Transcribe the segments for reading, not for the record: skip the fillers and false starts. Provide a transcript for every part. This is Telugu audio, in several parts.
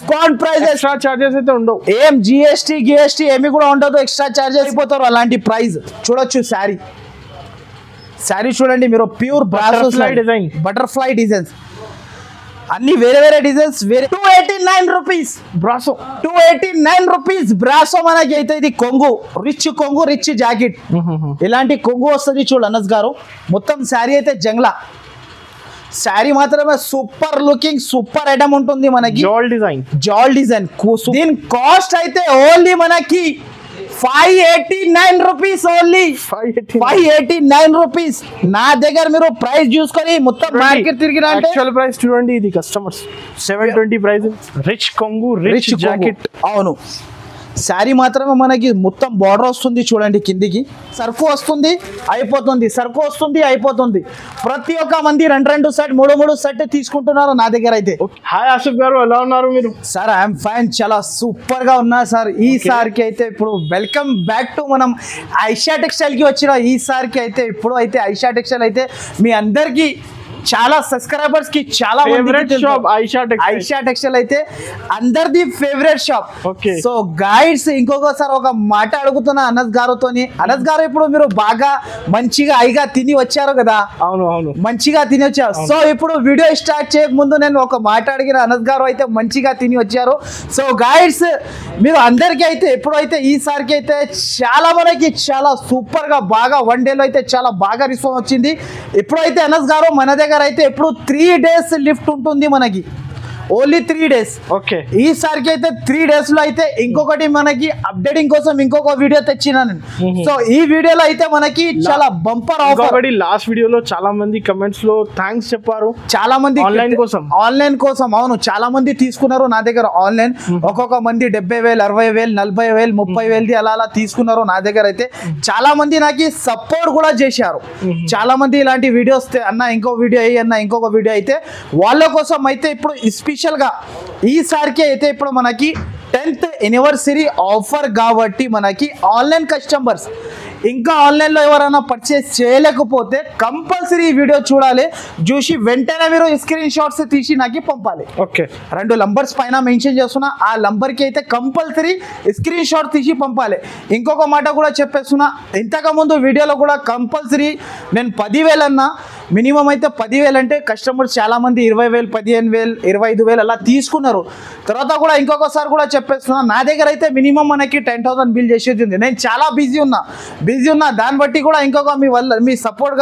డిస్కౌంట్ ప్రైస్, ఎక్స్ట్రా చార్జెస్ అయితే ఉండవు, ఏం జిఎస్టీ ఏమి కూడా ఉండదు, ఎక్స్ట్రా చార్జెస్ అయిపోతారు అలాంటి ప్రైస్. చూడొచ్చు శారీ చూడండి మీరు, ప్యూర్ డిజైన్, బటర్ఫ్లై డిజైన్స్ అన్ని వేరే వేరే డిజైన్స్, వేరే 289 రూపీస్ బ్రాసో, 289 రూపీస్ బ్రాసో. మనకి అయితే ఇది కొంగు, రిచ్ జాకెట్, ఇలాంటి కొంగు వస్తుంది చూడు అనస్ గారు. మొత్తం శారీ అయితే జంగ్లా శారీ మాత్రమే సూపర్ లుకింగ్, సూపర్ ఐటమ్ ఉంటుంది మనకి. జాల్ డిజైన్ దీని కాస్ట్ అయితే ఓన్లీ మనకి 589 రూపీస్, ఓన్లీ 589 రూపీస్. నా దగ్గర మీరు ప్రైస్ చూసుకొని మొత్తం మార్కెట్ తిరిగిన యాక్చువల్ ప్రైస్ చూడండి, ఇది కస్టమర్స్ 720 ప్రైస్. రిచ్ కొంగు, రిచ్ జాకెట్. అవును, శారీ మాత్రమే మనకి మొత్తం బార్డర్ వస్తుంది చూడండి, కిందికి సర్ఫ్ వస్తుంది అయిపోతుంది, సర్ఫ్ వస్తుంది అయిపోతుంది. ప్రతి ఒక్క మంది 2 సెట్ 3 సెట్ తీసుకుంటున్నారు నా దగ్గర అయితే. హాయ్ ఆసిఫ్ గారు, ఎలా ఉన్నారు మీరు? సార్ ఐఎమ్ ఫైన్, చాలా సూపర్ గా ఉన్నా సార్. ఈసారికి అయితే ఇప్పుడు వెల్కమ్ బ్యాక్ టు మనం ఐషా టెక్స్టైల్ కి వచ్చిన. ఈసారికి అయితే ఇప్పుడు అయితే ఐషా టెక్స్టైల్ అయితే మీ అందరికి చాలా సబ్స్క్రైబర్స్ కి చాలా ఫేవరెట్ షాప్ ఐషా టెక్స్టైల్ అయితే అందరిది favourite shop. Okay, so guides ఇంకొకసారి ఒక మాట అడుగుతున్నా అనస్ గారుతోని. అనస్ గారు ఇప్పుడు మీరు బాగా మంచిగా హైగా తిని వచ్చారు కదా? అవును, మంచిగా తిని వచ్చారు. సో ఇప్పుడు వీడియో స్టార్ట్ చేయక ముందు నేను ఒక మాట అడిగిన, అనస్ గారు అయితే మంచిగా తిని వచ్చారు. సో గైడ్స్ మీరు అందరికీ అయితే ఎప్పుడైతే ఈసారికి అయితే చాలా మనకి చాలా సూపర్ గా బాగా 1 డేలో అయితే చాలా బాగా రెస్పాన్స్ వచ్చింది. ఇప్పుడైతే అనస్ గారు మన దగ్గర అయితే ఎప్పుడు 3 డేస్ లిఫ్ట్ ఉంటుంది మనకి, ఓన్లీ 3 డేస్. ఓకే, ఈసారికి అయితే 3 డేస్ లో అయితే ఇంకొకటి మనకి అప్డేటింగ్ కోసం ఇంకొక వీడియో తెచ్చినా నేను. సో ఈ వీడియోలో అయితే మనకి చాలా బంపర్ ఆఫర్. లాస్ట్ వీడియోలో చాలా మంది కమెంట్స్ లో థ్యాంక్స్ చెప్పారు, చాలా మంది ఆన్లైన్ కోసం. అవును, చాలా మంది తీసుకున్నారు నా దగ్గర ఆన్లైన్. ఒక్కొక్క మంది 70,000 60,000 40,000 30,000 అలా తీసుకున్నారు నా దగ్గర అయితే. చాలా మంది నాకు సపోర్ట్ కూడా చేశారు. చాలా మంది ఇలాంటి వీడియోస్ అన్న ఇంకో వీడియో అన్న ఇంకొక వీడియో అయితే వాళ్ళ కోసం అయితే ఇప్పుడు స్పెషల్ గా ఈసారికి అయితే ఇప్పుడు మనకి 10th యానివర్సరీ ఆఫర్ కాబట్టి మనకి ఆన్లైన్ కస్టమర్స్ ఇంకా ఆన్లైన్లో ఎవరైనా పర్చేస్ చేయలేకపోతే కంపల్సరీ ఈ వీడియో చూడాలి. చూసి వెంటనే మీరు స్క్రీన్ షాట్స్ తీసి నాకు పంపాలి. ఓకే, 2 నంబర్స్ పైన మెన్షన్ చేస్తున్నా, ఆ నంబర్కి అయితే కంపల్సరీ స్క్రీన్ షాట్ తీసి పంపాలి. ఇంకొక మాట కూడా చెప్పేస్తున్నా, ఇంతకుముందు వీడియోలో కూడా కంపల్సరీ నేను 10,000 అన్నా, మినిమం అయితే 10,000 అంటే కస్టమర్స్ చాలామంది 20,000 15,000 25,000 అలా తీసుకున్నారు. తర్వాత కూడా ఇంకొకసారి కూడా చెప్పేస్తున్నా, నా దగ్గర అయితే మినిమం మనకి 10,000 బిల్ చేసేది ఉంది. నేను చాలా బిజీ ఉన్నా, దాన్ని బట్టి కూడా మీ సపోర్ట్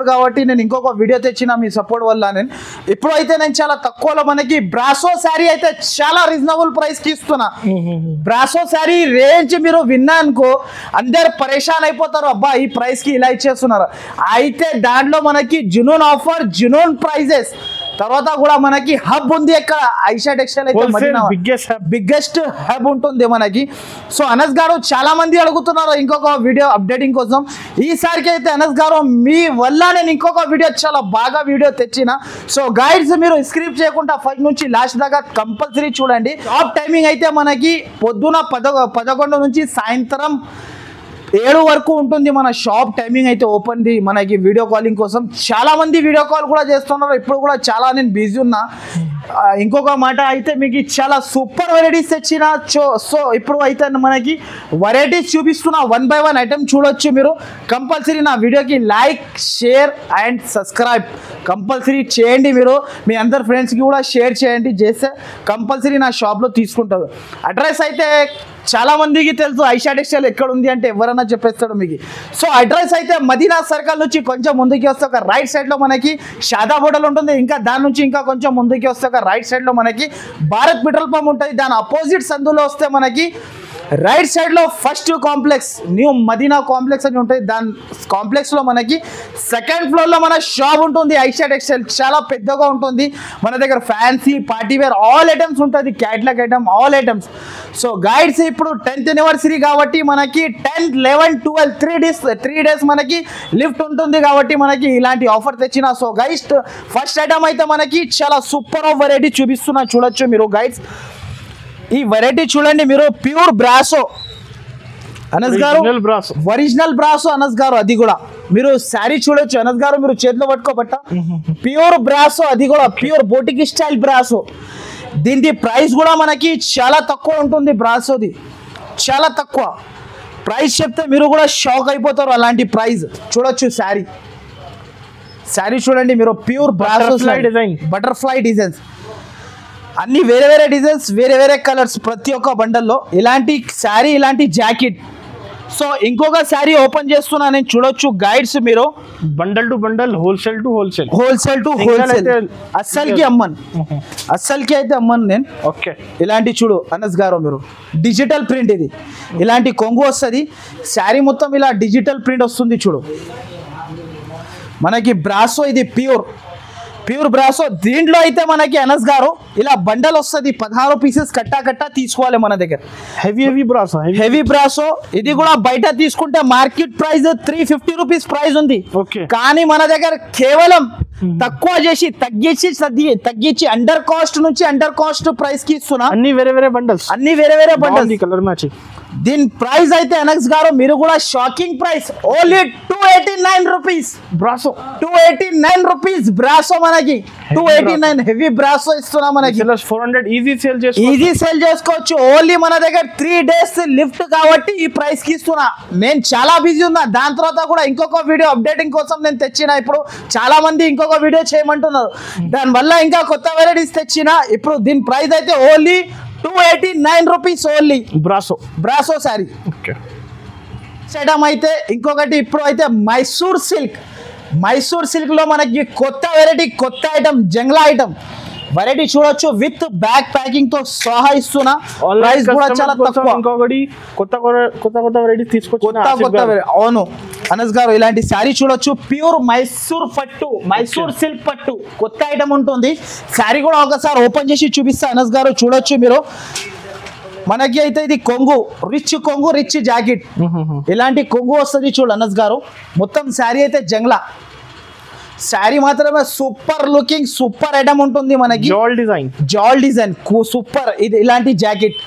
కాబట్టి నేను ఇంకొక వీడియో తెచ్చిన మీ సపోర్ట్ వల్ల. నేను ఇప్పుడైతే నేను చాలా తక్కువలో మనకి బ్రాసో శారీ అయితే చాలా రీజనబుల్ ప్రైస్ కి ఇస్తున్నా. బ్రాసో శారీ రేంజ్ మీరు విన్నా అనుకో అందరు పరేషాన్ అయిపోతారు, అబ్బా ఈ ప్రైస్ కి ఇలా ఇచ్చేస్తున్నారు. అయితే దాంట్లో మనకి జునూన్ ఆఫర్, జునూన్ ప్రైజెస్. తర్వాత కూడా మనకి హబ్ ఉంది ఎక్కడ, ఐషా టెక్స్టైల్ అయితే బిగ్గెస్ట్ హబ్ ఉంటుంది మనకి. సో అనస్ గారు చాలా మంది అడుగుతున్నారు ఇంకొక వీడియో అప్డేటింగ్ కోసం. ఈసారికి అయితే అనస్ గారు మీ వల్ల నేను ఇంకొక వీడియో చాలా బాగా వీడియో తెచ్చిన. సో గైడ్స్ మీరు స్క్రిప్ట్ చేయకుండా ఫస్ట్ నుంచి లాస్ట్ దాకా కంపల్సరీ చూడండి. టాప్ టైమింగ్ అయితే మనకి పొద్దున 11 నుంచి సాయంత్రం 7 వరకు ఉంటుంది మన షాప్ టైమింగ్ అయితే ఓపెన్ ది మనకి వీడియో కాలింగ్ కోసం. చాలా మంది వీడియో కాల్ కూడా చేస్తున్నారు, ఇప్పుడు కూడా చాలా నేను బిజీ ఉన్నా. ఇంకొక మాట అయితే మీకు చాలా సూపర్ వెరైటీస్ తెచ్చిన. సో ఇప్పుడు అయితే మనకి వెరైటీస్ చూపిస్తున్నా, 1 by 1 ఐటమ్ చూడొచ్చు మీరు. కంపల్సరీ నా వీడియోకి like share and subscribe compulsory చేయండి. మీరు మీ అందరు ఫ్రెండ్స్కి కూడా షేర్ చేయండి, చేస్తే కంపల్సరీ నా షాప్లో తీసుకుంటారు. అడ్రస్ అయితే చాలా మందికి తెలుసు, ఐషా టెక్స్టైల్ ఎక్కడ ఉంది అంటే ఎవరైనా చెప్పేస్తాడు మీకు. సో అడ్రస్ అయితే మదీనా సర్కిల్ నుంచి కొంచెం ముందుకి వస్తే ఒక రైట్ సైడ్లో మనకి షాదా హోటల్ ఉంటుంది. ఇంకా దాని నుంచి ఇంకా కొంచెం ముందుకి వస్తే ఒక రైట్ సైడ్లో మనకి భారత్ పెట్రోల్ పంప్ ఉంటుంది. దాని అపోజిట్ సందులో వస్తే మనకి రైట్ సైడ్లో first complex new Madina complex అని ఉంటుంది. దాని కాంప్లెక్స్లో మనకి 2nd ఫ్లోర్లో మన షాప్ ఉంటుంది ఐషా టెక్స్టైల్. చాలా పెద్దగా ఉంటుంది. మన దగ్గర fancy party wear all items ఉంటుంది, catalogue item all items. So guides ఇప్పుడు 10th యానివర్సరీ కాబట్టి మనకి 10, 11, 12 3 డేస్ మనకి లిఫ్ట్ ఉంటుంది కాబట్టి మనకి ఇలాంటి ఆఫర్ తెచ్చిన. సో గైడ్స్ ఫస్ట్ ఐటమ్ అయితే మనకి చాలా సూపర్ ఆఫ్ వెరైటీ చూపిస్తున్నా, చూడొచ్చు మీరు గైడ్స్. ఈ వెరైటీ చూడండి మీరు, ప్యూర్ బ్రాసో అనస్ గారు, ఒరిజినల్ బ్రాసో అనస్ గారు. అది కూడా మీరు శారీ చూడొచ్చు అనస్ గారు, మీరు చేతిలో పట్టుకోబట్ట ప్యూర్ బ్రాసో, అది కూడా ప్యూర్ బోటిక్ స్టైల్ బ్రాసో. దీని ప్రైస్ కూడా మనకి చాలా తక్కువ ఉంటుంది బ్రాసోది, చాలా తక్కువ ప్రైస్ చెప్తే మీరు కూడా షాక్ అయిపోతారు. అలాంటి ప్రైస్ చూడొచ్చు. శారీ చూడండి మీరు, pure brasso design, butterfly designs అన్ని వేరే వేరే డిజైన్స్, వేరే వేరే కలర్స్ ప్రతి ఒక్క బండల్లో. ఇలాంటి శారీ, ఇలాంటి జాకెట్. సో ఇంకొక శారీ ఓపెన్ చేస్తున్నా నేను, చూడొచ్చు గైడ్స్ మీరు. Bundle to bundle, wholesale to wholesale, wholesale to wholesale. అస్సలకి అమ్మను, అస్సలకి అయితే అమ్మను నేను. ఓకే, ఇలాంటి చూడు అనస్ గారు మీరు, డిజిటల్ ప్రింట్ ఇది. ఇలాంటి కొంగు వస్తుంది, శారీ మొత్తం ఇలా డిజిటల్ ప్రింట్ వస్తుంది చూడు. మనకి బ్రాసో ఇది ప్యూర్ బ్రాసో. దీంట్లో అయితే మనకి అనస్ గారు ఇలా బండల్ వస్తుంది, 16 పీసెస్ కట్టా తీసుకోవాలి మన దగ్గర. హెవీ బ్రాసో ఇది కూడా బయట తీసుకుంటే మార్కెట్ ప్రైస్ 350 రూపీస్ ప్రైస్ ఉంది. కానీ మన దగ్గర కేవలం తక్కువ చేసి తగ్గించి అండర్ కాస్ట్ ప్రైస్ కి ఇస్తున్నా. అన్ని వేరే వేరే బండల్స్, కలర్ మ్యాచింగ్. దీని ప్రైస్ అయితే అనస్ గారు మీరు కూడా shocking price, only 289 rupees brasso. 289 rupees brasso మనకి, 289 హెవీ బ్రాసో ఇస్తున్నా మనకి. 400 ఈజీ సేల్ చేసుకోవచ్చు. ఓన్లీ మన దగ్గర 3 days లిఫ్ట్ కాబట్టి ఈ ప్రైస్ కి ఇస్తున్నా. నేను చాలా బిజీ ఉన్నా, దాని తర్వాత కూడా ఇంకొక వీడియో అప్డేటింగ్ కోసం నేను తెచ్చిన. ఇప్పుడు చాలా మంది ఇంకొక వీడియో చేయమంటున్నారు, దానివల్ల ఇంకా కొత్త వెరైటీస్ తెచ్చిన. ఇప్పుడు దీని ప్రైస్ అయితే only 289 rupees only brasso sari. చేయడం అయితే ఇంకొకటి ఇప్పుడు అయితే మైసూర్ సిల్క్ లో మనకి కొత్త వెరైటీ, కొత్త ఐటమ్, జంగ్లా ఐటమ్ వెరైటీ చూడొచ్చు. విత్ బ్యాక్ ప్యాకింగ్ తో సహా ఇస్తున్నా. ప్రైస్ కూడా చాలా తక్కువ. ఇంకొకటి కొత్త వెరైటీ తీసుకొచ్చి. అవును అనస్ గారు, ఇలాంటి శారీ చూడొచ్చు. ప్యూర్ మైసూర్ సిల్క్ పట్టు కొత్త ఐటమ్ ఉంటుంది. శారీ కూడా ఒకసారి ఓపెన్ చేసి చూపిస్తా అనస్ గారు, చూడొచ్చు మీరు. మనకి అయితే ఇది కొంగు, రిచ్ జాకెట్. ఇలాంటి కొంగు వస్తుంది చూడు అనస్ గారు. మొత్తం శారీ అయితే జంగ్లా శారీ మాత్రమే సూపర్ లుకింగ్, సూపర్ ఐటమ్ ఉంటుంది మనకి. జాల్ డిజైన్ సూపర్. ఇది ఇలాంటి జాకెట్.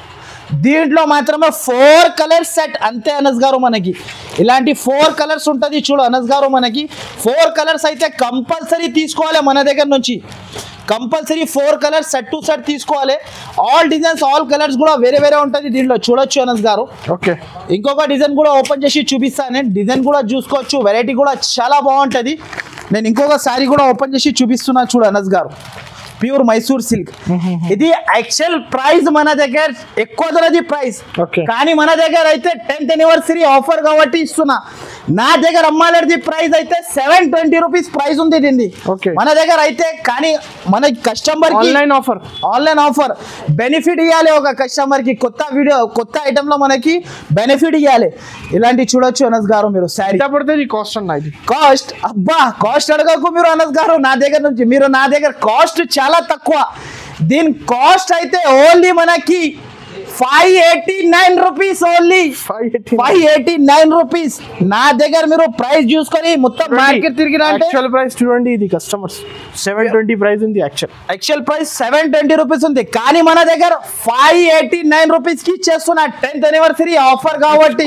దీంట్లో మాత్రమే 4 కలర్స్ సెట్ అంతే అనస్ గారు. మనకి ఇలాంటి 4 కలర్స్ ఉంటుంది చూడు అనస్ గారు. మనకి 4 కలర్స్ అయితే కంపల్సరీ తీసుకోవాలి మన దగ్గర నుంచి. Compulsory 4 colours set to set తీసుకోవాలి. ఆల్ డిజైన్స్, ఆల్ కలర్స్ కూడా వేరే వేరే ఉంటుంది దీంట్లో, చూడొచ్చు అనస్ గారు. ఓకే, ఇంకొక డిజైన్ కూడా ఓపెన్ చేసి చూపిస్తాను నేను. డిజైన్ కూడా చూసుకోవచ్చు, వెరైటీ కూడా చాలా బాగుంటుంది. నేను ఇంకొక శారీ కూడా ఓపెన్ చేసి చూపిస్తున్నా చూడు అనస్ గారు. Pure Mysore silk. ఇది యాక్చువల్ ప్రైస్ మన దగ్గర ఎక్కువ ధరది ప్రైస్, కానీ మన దగ్గర అయితే 10th anniversary ఆఫర్ కాబట్టి ఇస్తున్నా. నా దగ్గర అమ్మాలది ప్రైస్ అయితే 720 రూపీస్ ప్రైస్ ఉంది దీన్ని మన దగ్గర అయితే. కానీ మన కస్టమర్ కి ఆన్లైన్ ఆఫర్ బెనిఫిట్ ఇవ్వాలి. ఒక కస్టమర్ కి కొత్త ఐటమ్ లో మనకి బెనిఫిట్ ఇవ్వాలి. ఇలాంటి చూడొచ్చు అనస్ గారు మీరు. శారీ కాస్ట్ అబ్బా, కాస్ట్ అడగకు మీరు అనస్ గారు నా దగ్గర నుంచి. మీరు నా దగ్గర కాస్ట్ చాలా తక్కువ. దీని కాస్ట్ అయితే ఓన్లీ మనకి 589 రూపీస్ ఓన్లీ. 589 రూపీస్. నా దగ్గర మీరు ప్రైస్ చూసుకొని మొత్తం మార్కెట్ తిరిగిన యాక్చువల్ ప్రైస్ చూడండి. ఇది కస్టమర్స్ 720 ప్రైస్ ఉంది. యాక్చువల్ ప్రైస్ 720 రూపీస్ ఉంది, కానీ మన దగ్గర 589 రూపీస్ కి ఇచ్చేస్తున్నా. 10th anniversary ఆఫర్ కాబట్టి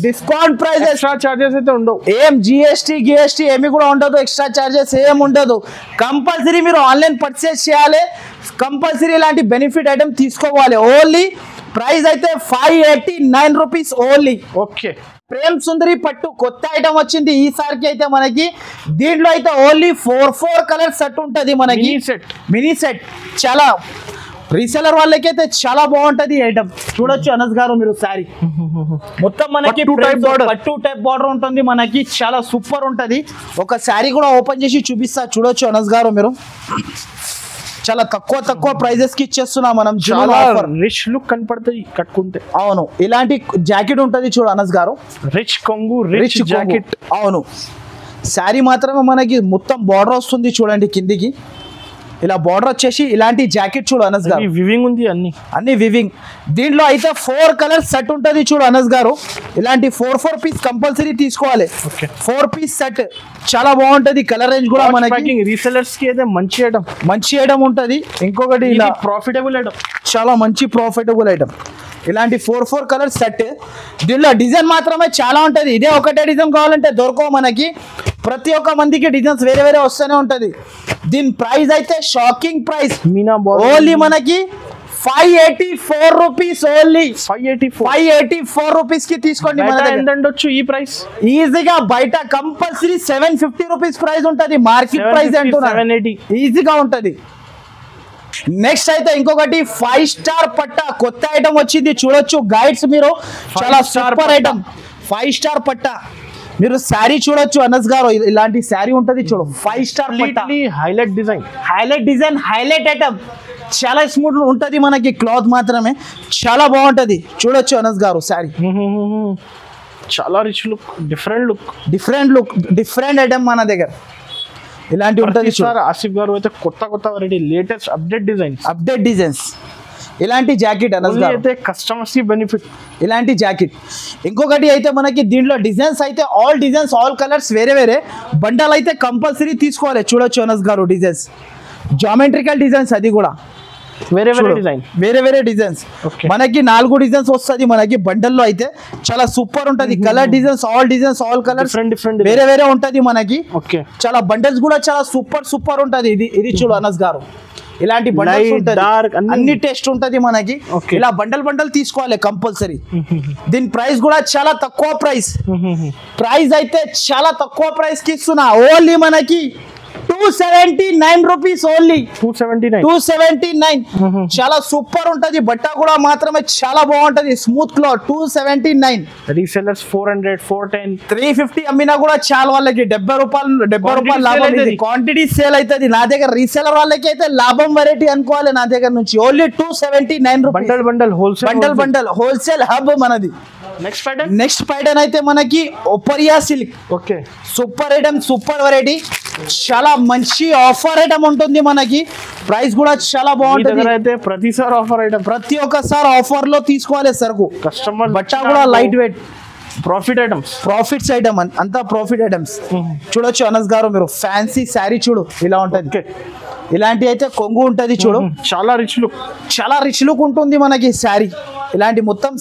డిస్కౌంట్ ప్రైజెస్. ఎక్స్ట్రా చార్జెస్ అయితే ఉండవు. ఏం జిఎస్టీ ఏమి కూడా ఉండదు. ఎక్స్ట్రా చార్జెస్ ఏం ఉండదు. కంపల్సరీ మీరు ఆన్లైన్ పర్చేస్ చేయాలి. కంపల్సరీ ఇలాంటి బెనిఫిట్ ఐటమ్ తీసుకోవాలి. ఓన్లీ ప్రైస్ అయితే 589 రూపీస్ ఓన్లీ. ఓకే, ప్రేమ్ సుందరి పట్టు కొత్త ఐటమ్ వచ్చింది ఈసారికి అయితే మనకి. దీంట్లో అయితే ఓన్లీ 4 కలర్ సెట్ ఉంటుంది మనకి. మినీ సెట్ చాలా రీసెలర్ వాళ్ళకైతే చాలా బాగుంటది ఐటమ్. చూడొచ్చు అనస్ గారు మీరు. శారీ మొత్తం మనకి పట్టు టైప్ బార్డర్ ఉంటుంది మనకి. చాలా సూపర్ ఉంటది. ఒక శారీ కూడా ఓపెన్ చేసి చూపిస్తా, చూడొచ్చు అనస్ గారు మీరు. చాలా తక్కువ ప్రైజెస్ కి ఇచ్చేస్తున్నా మనం. రిచ్ లుక్ కనపడుతుంది కట్టుకుంటే. అవును, ఇలాంటి జాకెట్ ఉంటది చూడు అనస్ గారు. రిచ్ కొంగు, రిచ్ జాకెట్. అవును, శారీ మాత్రమే మనకి మొత్తం బార్డర్ వస్తుంది చూడండి కిందికి. ఇలా బార్డర్ వచ్చేసి ఇలాంటి జాకెట్ చూడు అనస్ గారు. వివింగ్ ఉంది, అన్ని వివింగ్. దీంట్లో అయితే 4 కలర్స్ సెట్ ఉంటది చూడు అనస్ గారు. ఇలాంటి 4 పీస్ కంపల్సరీ తీసుకోవాలి. 4 పీస్ సెట్ చాలా బాగుంటది. కలర్ రేంజ్ కూడా మనకి రీసెలర్స్ కి అయితే మంచి ఐటమ్ ఉంటది. ఇంకొకటి ఇలా ప్రాఫిటబుల్ ఐటమ్, చాలా మంచి ప్రాఫిటబుల్ ఐటమ్. ఇలాంటి 4 కలర్స్ సెట్. దీనిలో డిజైన్ మాత్రమే చాలా ఉంటది. ఇదే ఒకటే డిజైన్ కావాలంటే దొరకవు మనకి. ప్రతి ఒక్క మందికి డిజైన్స్ వేరే వేరే వస్తూనే ఉంటది. దీని ప్రైస్ అయితే షాకింగ్ ప్రైస్, మీనా ఓన్లీ మనకి 584 రూపీస్, ఓన్లీ 584 రూపీస్ కి తీసుకోండి. మన దగ్గర ఉండొచ్చు ఈ ప్రైస్ ఈజీగా బయట కంపల్సరీ 750 రూపీస్ ప్రైస్ ఉంటది, మార్కెట్ ప్రైస్ అంటున్నా, 780 ఈజీగా ఉంటది. నెక్స్ట్ అయితే ఇంకొకటి 5 స్టార్ పట్ట కొత్త ఐటమ్ వచ్చింది చూడొచ్చు గైడ్స్ మీరు, చాలా సూపర్ ఐటమ్ 5 స్టార్ పట్ట. మీరు శారీ చూడొచ్చు అనస్ గారు, ఇలాంటి శారీ ఉంటది చూడు, 5 star highlight design, highlight item, చాలా స్మూత్ ఉంటది మనకి, క్లాత్ మాత్రమే చాలా బాగుంటది చూడొచ్చు అనస్ గారు శారీ. చాలా రిచ్ లుక్, డిఫరెంట్ ఐటమ్ మన దగ్గర ఇలాంటి ఉంటది. ఆసిఫ్ గారు అయితే కొత్త వెరైటీ, లేటెస్ట్ అప్డేట్ డిజైన్స్, ఇలాంటి జాకెట్ అనస్ గారు అయితే కస్టమర్స్ కి బెనిఫిట్, ఇలాంటి జాకెట్. ఇంకొకటి అయితే మనకి దీంట్లో డిజైన్స్ అయితే ఆల్ కలర్స్ వేరే బండల్ అయితే కంపల్సరీ తీసుకోవాలి. చూడొచ్చు అనస్ గారు డిజైన్స్, జామెట్రికల్ డిజైన్స్, అది కూడా వేరే డిజైన్స్. మనకి 4 డిజైన్స్ వస్తుంది మనకి బండల్లో అయితే, చాలా సూపర్ ఉంటది. కలర్ డిజైన్స్ ఆల్ కలర్స్ వేరే ఉంటది మనకి. చాలా బండల్స్ కూడా చాలా సూపర్ ఉంటది. ఇది చూడు అనస్ గారు, ఇలాంటి బండల్స్ ఉంటది, అన్ని టెస్ట్ ఉంటది మనకి. ఇలా బండల్ తీసుకోవాలి కంపల్సరీ. దీని ప్రైస్ కూడా చాలా తక్కువ ప్రైస్ అయితే చాలా తక్కువ ప్రైస్ కి ఇస్తున్నా, ఓన్లీ మనకి 279 రూపీస్, ఓన్లీ 279. చాలా సూపర్ ఉంటది, బట్ట కూడా మాత్రమే చాలా బాగుంటది, స్మూత్ క్లాత్. 279. రీసెల్లర్స్ 400, 410, 350 అమ్మినా కూడా చాలా వాళ్ళకి 70 రూపాయలు లాభం. క్వాంటిటీ సేల్ అవుతుంది. నా దగ్గర రీసెలర్ వాళ్ళకి అయితే లాభం వెరైటీ అనుకోవాలి. నా దగ్గర నుంచి ఓన్లీ 279 రూపాయలు. బండల్ హోల్సేల్ హబ్ మనది. నెక్స్ట్ ప్యాటర్న్ అయితే మనకి ఒపరియా silk, super item, super variety, చాలా మంచి ఆఫర్ ఐటమ్ ఉంటుంది మనకి. ప్రైస్ కూడా చాలా బాగుంటుంది. అయితే ప్రతిసారి ఆఫర్ ఐటమ్, ప్రతి ఒక్కసారి ఆఫర్ లో తీసుకోవాలి సరుకు. కస్టమర్ బట్ట కూడా లైట్ వెయిట్, ప్రాఫిట్స్ ఐటమ్ అంతా ప్రాఫిట్ ఐటమ్స్. చూడొచ్చు అనస్ గారు మీరు, ఫ్యాన్సీ శారీ చూడు ఇలా ఉంటది. ఇలాంటి అయితే కొంగు ఉంటది చూడు, చాలా రిచ్ లుక్ ఉంటుంది మనకి శారీ. ఇలాంటి మొత్తం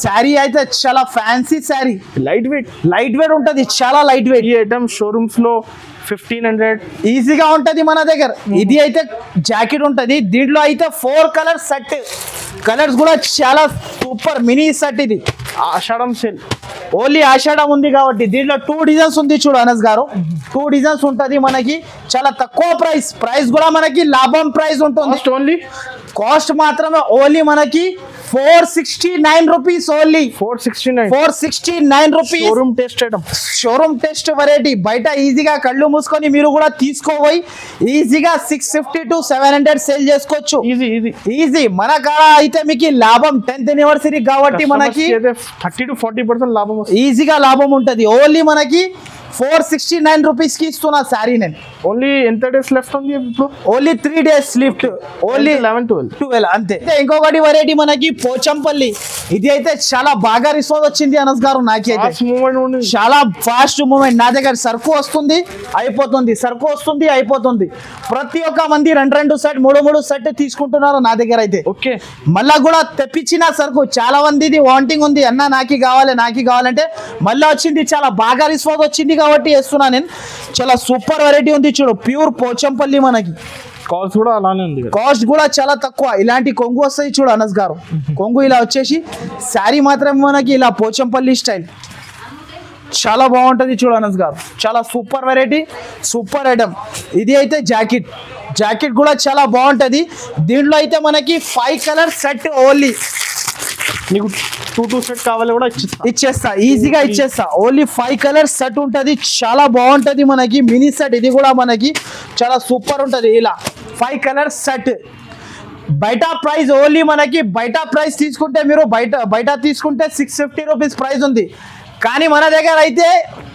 శారీ అయితే చాలా ఫ్యాన్సీ శారీ, లైట్ వెయిట్ ఉంటది, చాలా లైట్ వెయిట్. ఈ ఐటమ్ షోరూమ్స్ లో 1500 ఈజీగా ఉంటది మన దగ్గర. ఇది అయితే జాకెట్ ఉంటది, దీంట్లో అయితే 4 కలర్ సెట్, కలర్స్ కూడా చాలా సూపర్ మినీ సెట్. ఇది ఆషాఢం సేల్, ఓన్లీ ఆషాఢం ఉంది కాబట్టి దీంట్లో 2 డిజైన్స్ ఉంది చూడు అనస్ గారు. 2 డిజైన్స్ ఉంటది మనకి, చాలా తక్కువ ప్రైస్ కూడా మనకి లాభం ప్రైస్ ఉంటుంది. ఓన్లీ కాస్ట్ మాత్రమే ఓన్లీ మనకి 469 rupees, only 469 rupees. Showroom test variety. బయట ఈజీగా కళ్ళు మూసుకొని మీరు కూడా తీసుకోపోయి ఈజీగా 650 to 700 సేల్ చేసుకోవచ్చు. ఈజీ. మన కాడ అయితే మీకు లాభం 10th anniversary కాబట్టి మనకి 30 to 40% లాభం, ఈజీగా లాభం ఉంటది. ఓన్లీ మనకి 469 రూపీస్ కి ఇస్తున్నా శారీ నేను. ఓన్లీ ఎంత డేస్ లెఫ్ట్ ఉంది ఇప్పుడు? ఓన్లీ 3 days లిఫ్ట్, ఓన్లీ 11-12 అంతే. ఇంకొకటి వెరైటీ మనకి పోచంపల్లి. ఇది అయితే చాలా బాగా రిసోర్స్ వచ్చింది అనస్ గారు. నాకైతే చాలా ఫాస్ట్ మూవ్మెంట్. నా దగ్గర సరుకు వస్తుంది అయిపోతుంది. ప్రతి ఒక్క మంది 2 సెట్ 3 సెట్ తీసుకుంటున్నారు నా దగ్గర అయితే. మళ్ళా కూడా తెప్పించిన సరుకు చాలా మంది వాంటింగ్ ఉంది, అన్న నాకి కావాలంటే మళ్ళీ వచ్చింది. చాలా బాగా రిసోర్స్ వచ్చింది కాబట్టి వేస్తున్నా నేను. చాలా సూపర్ వెరైటీ ఉంది చూడు, ప్యూర్ పోచంపల్లి. మనకి కాస్ట్ కూడా అలానే ఉంది, కాస్ట్ కూడా చాలా తక్కువ. ఇలాంటి కొంగు వస్తాయి చూడు అనస్ గారు. కొంగు ఇలా వచ్చేసి శారీ మాత్రమే మనకి ఇలా పోచంపల్లి స్టైల్, చాలా బాగుంటది చూడు అనస్ గారు. చాలా సూపర్ వెరైటీ, సూపర్ ఐటమ్. ఇది అయితే జాకెట్ కూడా చాలా బాగుంటది. దీంట్లో అయితే మనకి 5 కలర్ సెట్, ఓన్లీ నీకు 2 సెట్ కావాలి కూడా ఇచ్చేస్తా, ఈజీగా ఇచ్చేస్తా. ఓన్లీ 5 కలర్ సెట్ ఉంటది, చాలా బాగుంటది మనకి. మినీ సెట్ ఇది కూడా మనకి చాలా సూపర్ ఉంటది. ఇలా 5 కలర్ సెట్. బయట ప్రైస్ ఓన్లీ మనకి, బయట ప్రైస్ తీసుకుంటే మీరు బయట తీసుకుంటే 650 రూపీస్ ప్రైస్ ఉంది. కానీ మన దగ్గర అయితే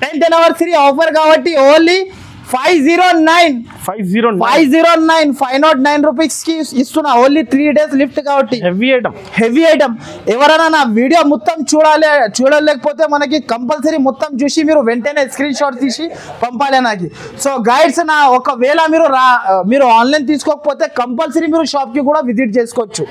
10th anniversary ఆఫర్ కాబట్టి ఓన్లీ 509 రూపీస్ కి ఇస్తున్నా. ఓన్లీ 3 days లిఫ్ట్ కాబట్టి హెవీ ఐటమ్. ఎవరైనా నా వీడియో మొత్తం చూడలేకపోతే మనకి కంపల్సరీ మొత్తం చూసి మీరు వెంటనే స్క్రీన్ షాట్ తీసి పంపాలి నాకు. సో గైడ్స్, నా ఒకవేళ మీరు ఆన్లైన్ తీసుకోకపోతే కంపల్సరీ మీరు షాప్ కి కూడా విజిట్ చేసుకోవచ్చు.